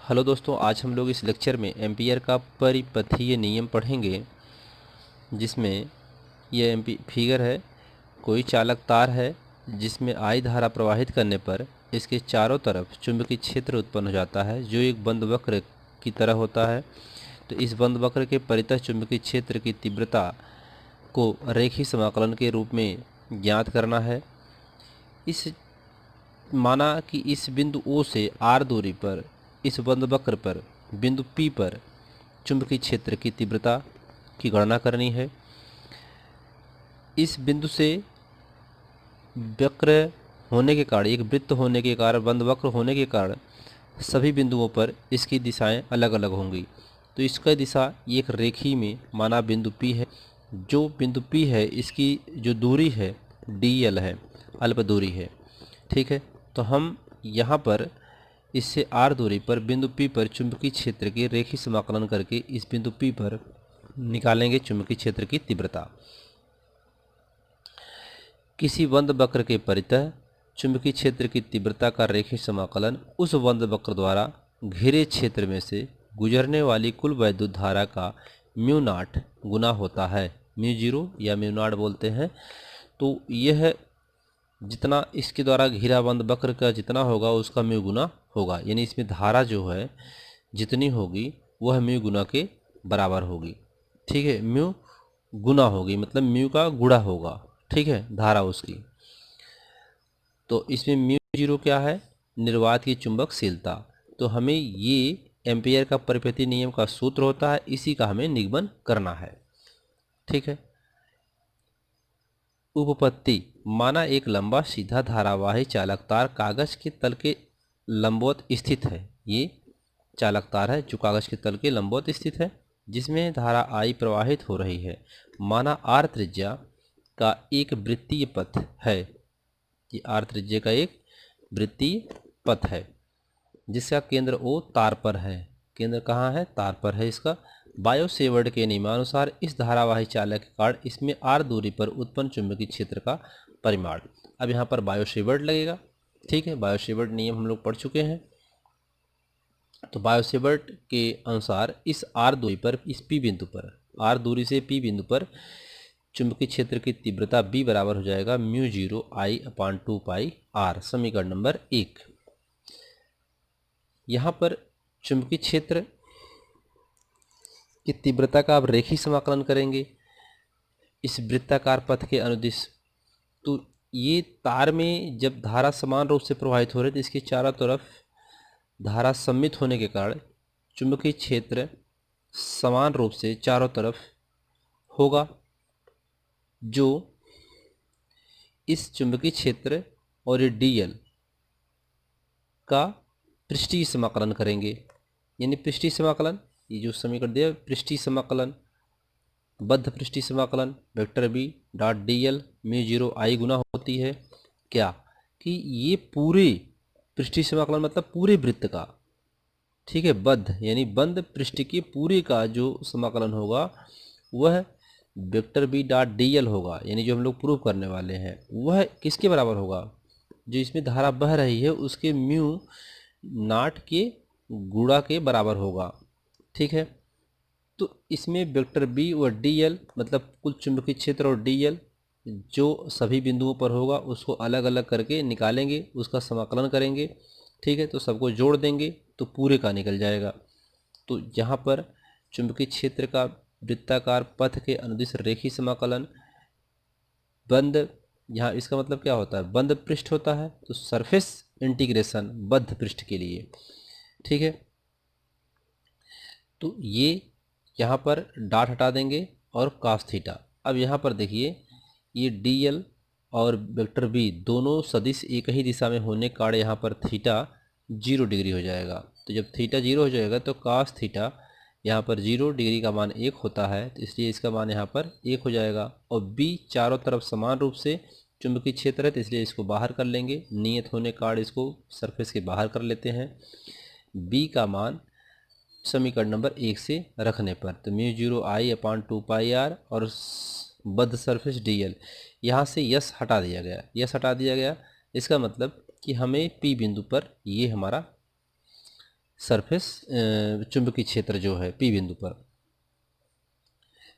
Hello दोस्तों, आज हम लोग इस लेक्चर में एम्पियर का परिपथीय नियम पढ़ेंगे, जिसमें यह फिगर है। कोई चालक तार है जिसमें I धारा प्रवाहित करने पर इसके चारों तरफ चुंबकीय क्षेत्र उत्पन्न हो जाता है, जो एक बंद वक्र की तरह होता है। तो इस बंद वक्र के परितः चुंबकीय क्षेत्र की तीव्रता को रेखीय समाकलन के रूप में ज्ञात करना है। इस माना कि इस बिंदु O से R दूरी पर इस बंद वक्र पर बिंदु P पर चुंबकीय क्षेत्र की तीव्रता की गणना करनी है। इस बिंदु से वक्र होने के कारण, एक वृत्त होने के कारण, बंद वक्र होने के कारण सभी बिंदुओं पर इसकी दिशाएं अलग अलग होंगी। तो इसका दिशा एक रेखी में माना बिंदु P है। जो बिंदु P है, इसकी जो दूरी है dl है, अल्प दूरी है। ठीक है, तो हम यहाँ पर इससे r दूरी पर बिंदु P पर चुंबकीय क्षेत्र के रेखीय समाकलन करके इस बिंदु P पर निकालेंगे चुंबकीय क्षेत्र की तीव्रता। किसी बंद वक्र के परितः चुंबकीय क्षेत्र की तीव्रता का रेखीय समाकलन उस बंद वक्र द्वारा घिरे क्षेत्र में से गुजरने वाली कुल वैद्युत धारा का म्यू नॉट गुना होता है। म्यू जीरो या म्यू नॉट बोलते हैं। तो यह जितना इसके द्वारा घिरा बंद वक्र का जितना होगा उसका म्यू गुना होगा, यानी इसमें धारा जो है जितनी होगी वह म्यू गुना के बराबर होगी। ठीक है, म्यू गुना होगी मतलब म्यू का गुणा होगा। ठीक है, धारा उसकी। तो इसमें म्यू जीरो क्या है? निर्वात की चुंबकशीलता। तो हमें ये एम्पियर का परिपथीय नियम का सूत्र होता है, इसी का हमें निगमन करना है। ठीक है, उपपत्ति। माना एक लंबा सीधा धारावाही चालक तार कागज के तल के लंबवत स्थित है। ये चालक तार है जो कागज के तल के लंबवत स्थित है, जिसमें धारा I प्रवाहित हो रही है। माना R त्रिज्या का एक वृत्तीय पथ है। ये R त्रिज्या का एक वृत्तीय पथ है जिसका केंद्र O तार पर है। केंद्र कहाँ है? तार पर है इसका। बायो-सेवर्ट के नियमानुसार इस धारावाही चालक के कारण इसमें R दूरी पर उत्पन्न चुंबकीय क्षेत्र का परिमाण। अब यहाँ पर बायो-सेवर्ट लगेगा। ठीक है, बायो-सेवर्ट नियम हम लोग पढ़ चुके हैं। तो बायो-सेवर्ट के अनुसार इस R दूरी पर, इस P बिंदु पर, R दूरी से P बिंदु पर चुंबकीय क्षेत्र की तीव्रता B बराबर हो जाएगा mu zero I upon 2 pi R। समीकरण नंबर 1। यहाँ पर चुंबकीय क्षेत्र की तीव्रता का आप रेखीय समाकलन करेंगे इस वृत्ताकार पथ के अनुदिश। तो ये तार में जब धारा समान रूप से प्रवाहित हो रही है तो इसके चारों तरफ धारा सम्मित होने के कारण चुंबकीय क्षेत्र समान रूप से चारों तरफ होगा, जो इस चुंबकीय क्षेत्र और ये dl का पृष्ठीय समाकलन करेंगे। यानी पृष्ठीय समाकलन, ये जो समीकरण दिया पृष्ठीय समाकलन, बद्ध पृष्ठीय समाकलन vector B dot dl mu zero I गुना होती है क्या कि ये पूरे पृष्ठीय समाकलन मतलब पूरे वृत्त का। ठीक है, बद्ध यानी बंद पृष्ठ के पूरे का जो समाकलन होगा वह वेक्टर बी डॉट dl होगा। यानी जो हम लोग प्रूव करने वाले हैं वह किसके बराबर होगा? जो इसमें धारा बह रही है उसके म्यू नॉट के गुणा के बराबर होगा। ठीक है, तो इसमें वेक्टर बी और dl मतलब कुल चुंबकीय क्षेत्र और dl जो सभी बिंदुओं पर होगा उसको अलग अलग करके निकालेंगे, उसका समाकलन करेंगे। ठीक है, तो सबको जोड़ देंगे तो पूरे का निकल जाएगा। तो यहाँ पर चुंबकीय क्षेत्र का वृत्ताकार पथ के अनुदिश रेखीय समाकलन बंद, यहाँ इसका मतलब क्या होता है? बंद पृष्ठ होता है, तो सरफेस इंटीग्रेशन बद्ध पृष्ठ के लिए। ठीक है, तो ये यहाँ पर डॉट हटा देंगे और cos थीटा। अब यहाँ पर देखिए ये dl और वेक्टर b दोनों सदिश एक ही दिशा में होने के कारण यहाँ पर थीटा 0 डिग्री हो जाएगा। तो जब थीटा 0 हो जाएगा तो cos थीटा यहाँ पर 0 डिग्री का मान 1 होता है, तो इसलिए इसका मान यहाँ पर 1 हो जाएगा। और b चारों तरफ समान रूप से चुंबकीय क्षेत्र है तो इसलिए इसको बाहर कर लेंगे, नियत होने के कारण इसको सरफेस के बाहर कर लेते हैं। b का मान समीकरण नंबर 1 से रखने पर तो mu zero I upon 2 pi R और बद्ध सरफेस dl, यहाँ से यस हटा दिया गया, यस हटा दिया गया। इसका मतलब कि हमें P बिंदु पर ये हमारा सरफेस चुंबकीय क्षेत्र जो है पी बिंदु पर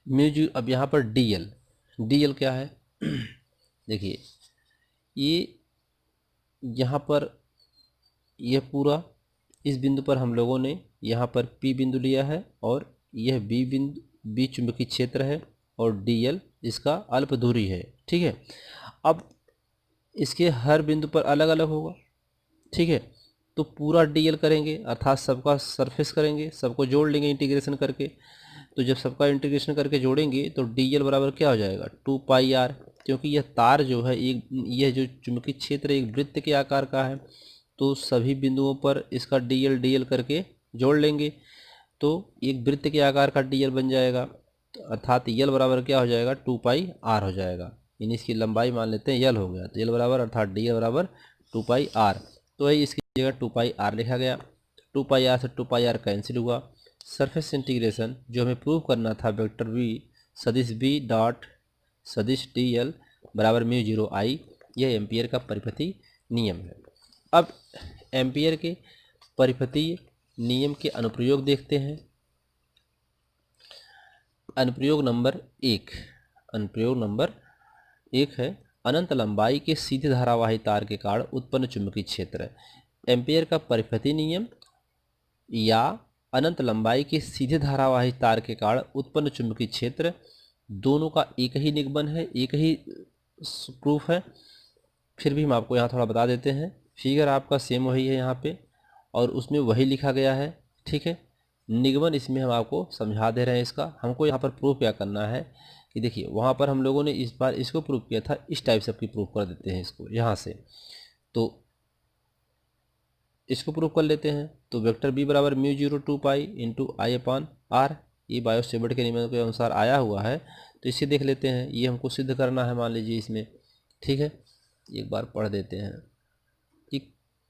म्यू। अब यहाँ पर डी एल क्या है देखिए, ये यहाँ पर यह पूरा इस बिंदु पर हम लोगों ने यहाँ पर पी बिंदु लिया है और यह बी चुंबकीय क्षेत्र है और डी इसका अल्प दूरी है। ठीक है, अब इसके हर बिंदु पर अलग अलग होगा। ठीक है, तो पूरा डी करेंगे अर्थात सबका सरफेस करेंगे, सबको जोड़ लेंगे इंटीग्रेशन करके। तो जब सबका इंटीग्रेशन करके जोड़ेंगे तो डी बराबर क्या हो जाएगा 2πr, क्योंकि यह तार जो है यह जो चुंबकीय क्षेत्र एक वृत्त के आकार का है, तो सभी बिंदुओं पर इसका डी एल करके जोड़ लेंगे तो एक वृत्त के आकार का डी बन जाएगा। तो अर्थात यल बराबर क्या हो जाएगा 2πr हो जाएगा, यानी इसकी लंबाई मान लेते हैं यल हो गया, तो यल बराबर अर्थात डी बराबर 2πr। तो है इसकी जगह 2πr लिखा गया। 2πr से 2πr कैंसिल हुआ। सरफेस इंटीग्रेशन जो हमें प्रूव करना था वेक्टर v सदिश b डॉट सदिश डी एल बराबर μ0I, यह एम्पियर का परिपथी नियम है। अब एम्पियर के परिपथीय नियम के अनुप्रयोग देखते हैं। अनुप्रयोग नंबर एक है अनंत लंबाई के सीधे धारावाही तार के कारण उत्पन्न चुंबकीय क्षेत्र। एम्पियर का परिपथीय नियम या अनंत लंबाई के सीधे धारावाही तार के कारण उत्पन्न चुंबकीय क्षेत्र दोनों का एक ही निगमन है, एक ही प्रूफ है। फिर भी हम आपको यहाँ थोड़ा बता देते हैं। फिगर आपका सेम वही है यहाँ पे और उसमें वही लिखा गया है। ठीक है, निगमन इसमें हम आपको समझा दे रहे हैं। इसका हमको यहाँ पर प्रूफ क्या करना है कि देखिए वहाँ पर हम लोगों ने इस बार इसको प्रूफ किया था, इस टाइप से आपकी प्रूफ कर देते हैं इसको यहाँ से। तो इसको प्रूफ कर लेते हैं। तो वेक्टर बी बराबर μ0 2π इंटू I/r, ये बायो-सेवर्ट के नियम के अनुसार आया हुआ है। तो इसे देख लेते हैं, ये हमको सिद्ध करना है मान लीजिए इसमें। ठीक है, एक बार पढ़ देते हैं कि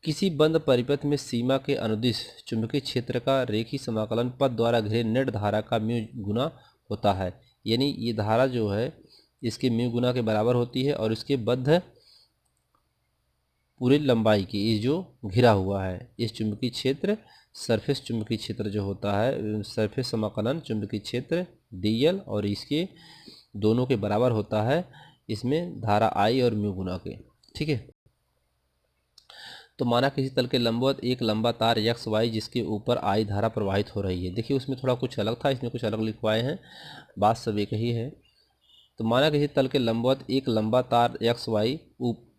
किसी बंद परिपथ में सीमा के अनुदिश चुंबकीय क्षेत्र का रेखीय समाकलन पथ द्वारा घिरे नेट धारा का म्यू गुना होता है। यानी ये धारा जो है इसके म्यू गुना के बराबर होती है और इसके बद्ध पूरी लंबाई की ये जो घिरा हुआ है इस चुंबकीय क्षेत्र सरफेस चुंबकीय क्षेत्र जो होता है सरफेस समाकलन चुंबकीय क्षेत्र डी और इसके दोनों के बराबर होता है इसमें धारा आई और म्यू गुना के। ठीक है, तो माना किसी तल के लंबवत एक लंबा तार एक्स वाई जिसके ऊपर आई धारा प्रवाहित हो रही है। देखिए उसमें थोड़ा कुछ अलग था, इसमें कुछ अलग लिखवाए हैं, बात सब एक ही है। तो माना किसी तल के लंबवत एक लंबा तार एक्स वाई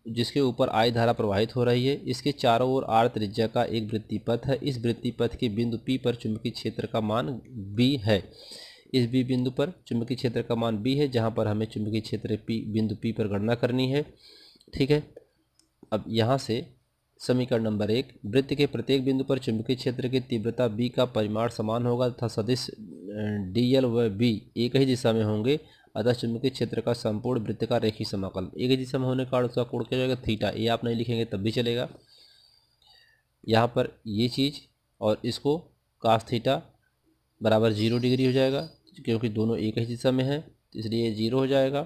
जिसके ऊपर आई धारा प्रवाहित हो रही है, इसके चारों ओर आर त्रिज्या का एक वृत्तीय पथ है। इस वृत्तीय पथ के बिंदु P पर चुंबकीय क्षेत्र का मान B है। इस B बिंदु पर चुंबकीय क्षेत्र का मान B है, जहां पर हमें चुंबकीय क्षेत्र बिंदु P पर गणना करनी है। ठीक है, अब यहाँ से समीकरण नंबर 1, वृत्त के प्रत्येक बिंदु पर चुंबकीय क्षेत्र की तीव्रता B का परिमाण समान होगा तथा सदिश DL व B एक ही दिशा में होंगे। अतः चुंबकीय क्षेत्र का संपूर्ण वृत्त का रेखीय समाकलन एक ही दिशा में होने का कारण उसका कोण क्या हो जाएगा थीटा। ये आप नहीं लिखेंगे तब भी चलेगा। यहाँ पर ये चीज़ और इसको कास थीटा बराबर 0 डिग्री हो जाएगा क्योंकि दोनों एक ही दिशा में है, इसलिए 0 हो जाएगा।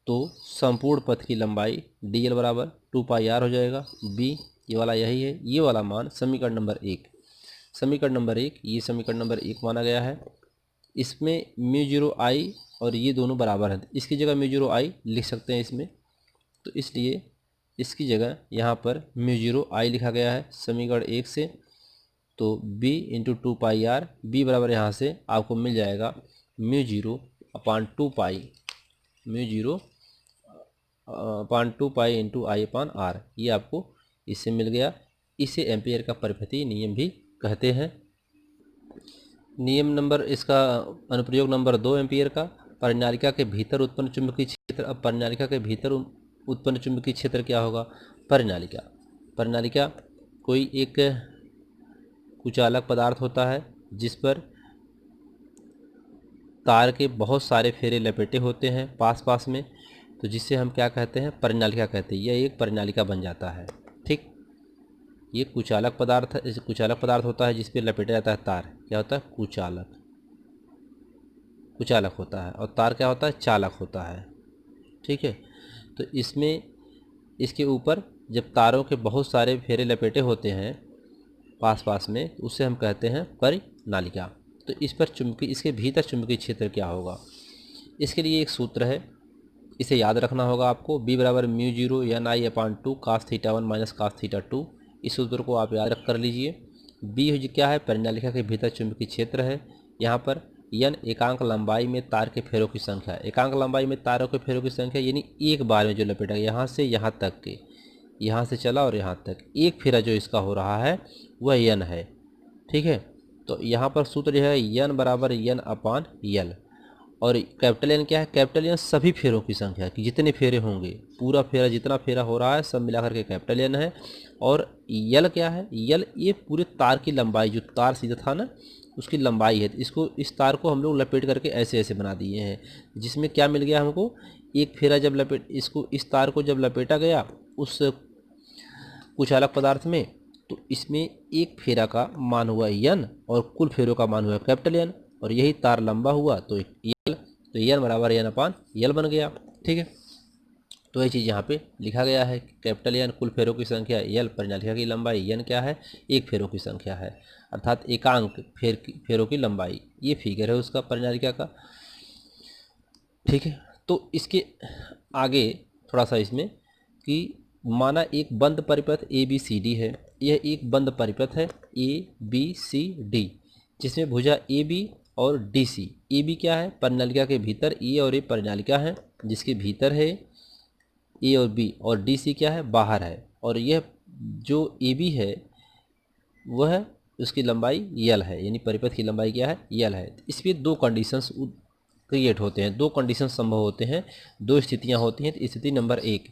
तो संपूर्ण पथ की लंबाई DL बराबर 2πr हो जाएगा। B ये वाला यही है, ये वाला मान समीकरण नंबर 1 ये समीकरण नंबर 1 माना गया है। इसमें μ0I और ये दोनों बराबर हैं, इसकी जगह μ0I लिख सकते हैं इसमें, तो इसलिए इसकी जगह यहाँ पर μ0I लिखा गया है समीकरण 1 से। तो B इंटू 2πr, B बराबर यहाँ से आपको मिल जाएगा μ0/2π इंटू I/r, ये आपको इससे मिल गया। इसे एम्पियर का परिपथीय नियम भी कहते हैं। नियम नंबर इसका अनुप्रयोग नंबर 2 एम्पियर का, परिनालिका के भीतर उत्पन्न चुंबकीय क्षेत्र। अब परिनालिका के भीतर उत्पन्न चुंबकीय क्षेत्र क्या होगा? परिनालिका कोई एक कुचालक पदार्थ होता है जिस पर तार के बहुत सारे फेरे लपेटे होते हैं पास पास में, तो जिससे हम क्या कहते हैं? परिनालिका कहते हैं। यह एक परिनालिका बन जाता है। ठीक, ये कुचालक पदार्थ होता है जिस पे लपेटा जाता है तार, क्या होता है? कुचालक होता है। और तार क्या होता है? चालक होता है। ठीक है, तो इसमें इसके ऊपर जब तारों के बहुत सारे फेरे लपेटे होते हैं पास पास में, उसे हम कहते हैं परिनालिका। तो इस पर चुंबकीय, इसके भीतर चुंबकीय क्षेत्र क्या होगा, इसके लिए एक सूत्र है, इसे याद रखना होगा आपको। B बराबर mu zero n I upon two cos theta one minus cos theta two. इस सूत्र को आप याद रख कर लीजिए। B क्या है, परिनालिका के भीतर चुंबकीय क्षेत्र है। यहाँ पर n एकांक लंबाई में तार के फेरों की संख्या, एकांक लंबाई में तारों के फेरों की संख्या यानी एक बार में जो लपेटा, यहाँ से यहाँ तक के, यहाँ से चला और यहाँ तक एक फेरा जो इसका हो रहा है वह n है। ठीक है, तो यहाँ पर सूत्र जो है n बराबर n अपान यल। और कैपिटल एन क्या है, कैपिटल एन सभी फेरों की संख्या कि जितने फेरे होंगे, पूरा फेरा जितना फेरा हो रहा है सब मिलाकर के कैपिटल एन है। और यल क्या है, यल ये पूरे तार की लंबाई, जो तार सीधा था ना उसकी लंबाई है। इसको, इस तार को हम लोग लपेट करके ऐसे ऐसे बना दिए हैं, जिसमें क्या मिल गया हमको, एक फेरा जब लपेट, इसको इस तार को जब लपेटा गया उस कुचालक पदार्थ में, तो इसमें एक फेरा का मान हुआ n और कुल फेरों का मान हुआ कैपिटल एन, और यही तार लंबा हुआ तो यल, तो एन बराबर एन अपान यल बन गया। ठीक है, तो ये चीज़ यहाँ पे लिखा गया है, कैपिटल एन कुल फेरों की संख्या, यल परिनालिका की लंबाई, एन क्या है, एक फेरों की संख्या है, अर्थात एकांक फेरों की लंबाई। ये फिगर है उसका परिनालिका का। ठीक है, तो इसके आगे थोड़ा सा इसमें कि माना एक बंद परिपथ ABCD है, यह एक बंद परिपथ है ABCD, जिसमें भुजा AB और DC। AB क्या है, परिनालिका के भीतर, E और A परिनालिका है जिसके भीतर है A और B, और DC क्या है, बाहर है। और यह जो AB है वह उसकी लंबाई यल है, यानी परिपथ की लंबाई क्या है, यल है। इसमें दो कंडीशंस क्रिएट होते हैं, दो कंडीशन संभव होते हैं, दो स्थितियां होती हैं। स्थिति नंबर 1,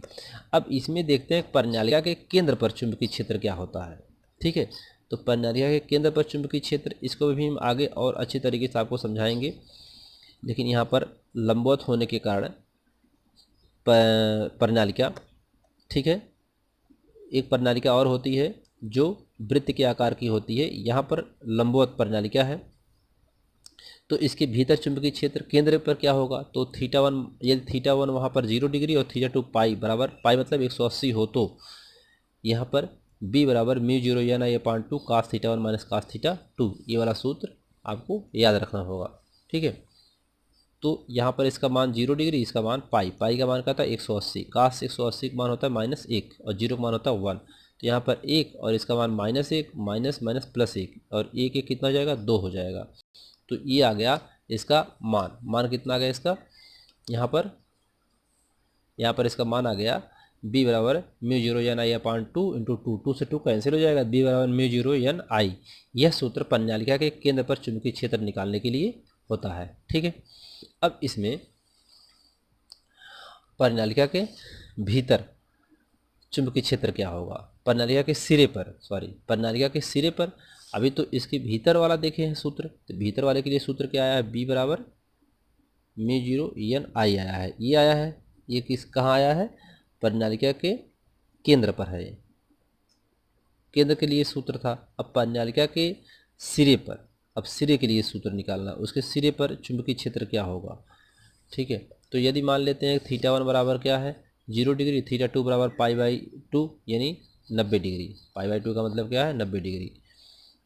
अब इसमें देखते हैं परिनालिका के केंद्र पर चुंबकीय क्षेत्र क्या होता है। ठीक है, तो परिनालिका के केंद्र पर चुंबकीय क्षेत्र, इसको भी हम आगे और अच्छी तरीके से आपको समझाएंगे, लेकिन यहाँ पर लंबवत होने के कारण परिनालिका, ठीक है, एक परिनालिका और होती है जो वृत्त के आकार की होती है, यहाँ पर लंबवत परिनालिका है। तो इसके भीतर चुंबकीय क्षेत्र केंद्र पर क्या होगा, तो थीटा वन, यदि थीटा वन वहाँ पर 0 डिग्री और थीटा टू पाई बराबर, पाई मतलब 180 हो, तो यहाँ पर B बराबर mu zero n I upon two cos theta one minus cos theta two, ये वाला सूत्र आपको याद रखना होगा। ठीक है, तो यहाँ पर इसका मान 0 डिग्री, इसका मान पाई, पाई का मान क्या था 180, कास 180 का मान होता है -1 और 0 का मान होता है 1, तो यहाँ पर 1 और इसका मान -1 माइनस माइनस प्लस 1, और 1 कितना हो जाएगा, 2 हो जाएगा। तो ये आ गया इसका मान कितना आ गया इसका, यहाँ पर इसका मान आ गया B बराबर mu zero n I upon two into two से 2 कैंसिल हो जाएगा, B बराबर म्यू जीरो एन आई। यह सूत्र परिनालिका के केंद्र पर चुंबकीय क्षेत्र निकालने के लिए होता है। ठीक है, अब इसमें परिनालिका के भीतर चुंबकीय क्षेत्र क्या होगा, परिनालिका के सिरे पर, परिनालिका के सिरे पर। अभी तो इसके भीतर वाला देखे हैं सूत्र, तो भीतर वाले के लिए सूत्र क्या आया है, B बराबर म्यू जीरो एन आई आया है, ये आया है, ये किस कहाँ आया है, परिनालिका के केंद्र पर है, केंद्र के लिए सूत्र था। अब परिनालिका के सिरे पर, अब सिरे के लिए सूत्र निकालना, उसके सिरे पर चुंबकीय क्षेत्र क्या होगा। ठीक है, तो यदि मान लेते हैं थीटा वन बराबर क्या है 0 डिग्री, थीटा टू बराबर पाई बाई टू यानी 90 डिग्री, पाई बाई टू का मतलब क्या है 90 डिग्री।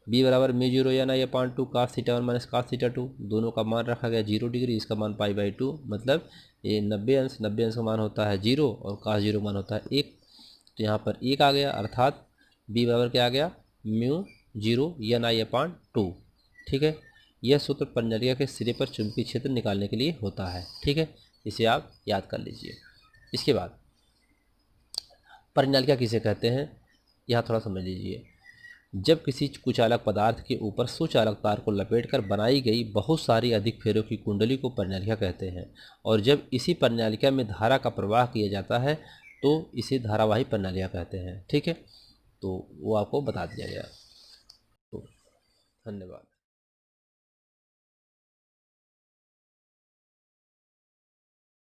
B बराबर mu zero n I upon two cos theta one minus cos theta two, दोनों का मान रखा गया 0 डिग्री, इसका मान पाई बाई टू, मतलब ये 90 अंश का मान होता है 0 और कास 0 मान होता है 1, तो यहाँ पर 1 आ गया, अर्थात B बराबर क्या आ गया, mu zero n I upon to. ठीक है, यह सूत्र परिनालिका के सिरे पर चुंबकीय क्षेत्र निकालने के लिए होता है। ठीक है, इसे आप याद कर लीजिए। इसके बाद परिनालिका किसे कहते हैं, यहाँ थोड़ा समझ लीजिए। जब किसी कुचालक पदार्थ के ऊपर सुचालक तार को लपेटकर बनाई गई बहुत सारी अधिक फेरों की कुंडली को परिनालिका कहते हैं, और जब इसी परिनालिका में धारा का प्रवाह किया जाता है तो इसे धारावाही परिनालिका कहते हैं। ठीक है, तो वो आपको बता दिया गया। तो धन्यवाद।